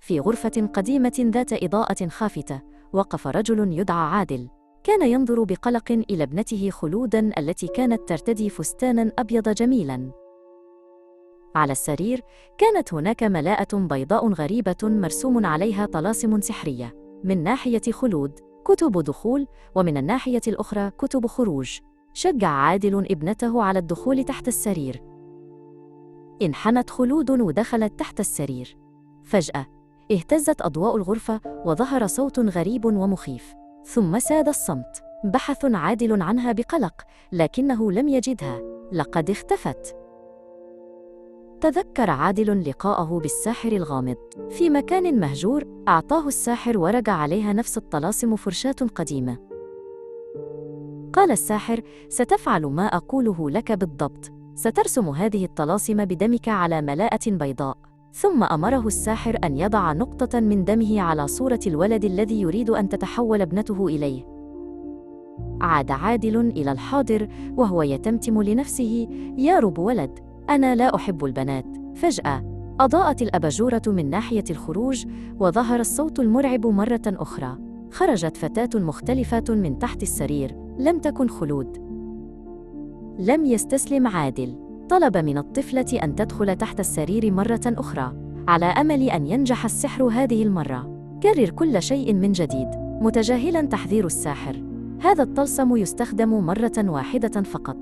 في غرفة قديمة ذات إضاءة خافتة، وقف رجل يدعى عادل. كان ينظر بقلق إلى ابنته خلوداً التي كانت ترتدي فستاناً أبيض جميلاً. على السرير كانت هناك ملاءة بيضاء غريبة مرسوم عليها طلاسم سحرية. من ناحية خلود كتب دخول، ومن الناحية الأخرى كتب خروج. شجع عادل ابنته على الدخول تحت السرير. انحنت خلود ودخلت تحت السرير. فجأة اهتزت أضواء الغرفة وظهر صوت غريب ومخيف، ثم ساد الصمت. بحث عادل عنها بقلق، لكنه لم يجدها، لقد اختفت. تذكر عادل لقاءه بالساحر الغامض في مكان مهجور. أعطاه الساحر ورقة عليها نفس الطلاسم فرشاة قديمة. قال الساحر: ستفعل ما أقوله لك بالضبط، سترسم هذه الطلاسم بدمك على ملاءة بيضاء. ثم أمره الساحر أن يضع نقطة من دمه على صورة الولد الذي يريد أن تتحول ابنته إليه. عاد عادل إلى الحاضر وهو يتمتم لنفسه: يا رب ولد، أنا لا أحب البنات. فجأة أضاءت الأباجورة من ناحية الخروج، وظهر الصوت المرعب مرة أخرى. خرجت فتاة مختلفة من تحت السرير، لم تكن خلود. لم يستسلم عادل، طلب من الطفلة أن تدخل تحت السرير مرة أخرى، على أمل أن ينجح السحر هذه المرة. كرر كل شيء من جديد، متجاهلاً تحذير الساحر. هذا الطلسم يستخدم مرة واحدة فقط.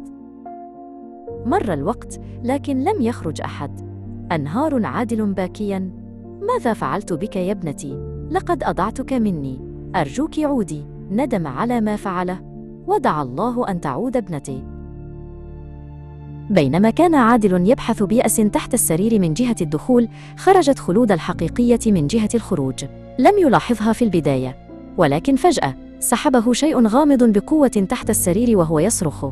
مر الوقت، لكن لم يخرج أحد. أنهار عادل باكياً: ماذا فعلت بك يا ابنتي؟ لقد أضعتك مني، أرجوك عودي. ندم على ما فعله، ودعا الله أن تعود ابنتي. بينما كان عادل يبحث بيأس تحت السرير من جهة الدخول، خرجت خلود الحقيقية من جهة الخروج. لم يلاحظها في البداية، ولكن فجأة سحبه شيء غامض بقوة تحت السرير وهو يصرخ.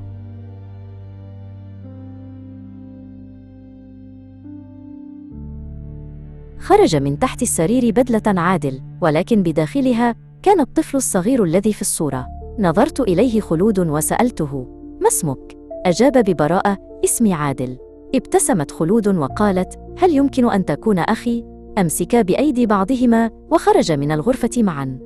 خرج من تحت السرير بدلة عادل، ولكن بداخلها كان الطفل الصغير الذي في الصورة. نظرت إليه خلود وسألته: ما اسمك؟ أجاب ببراءة: اسمي عادل. ابتسمت خلود وقالت: هل يمكن أن تكون أخي؟ أمسكا بأيدي بعضهما وخرجا من الغرفة معا.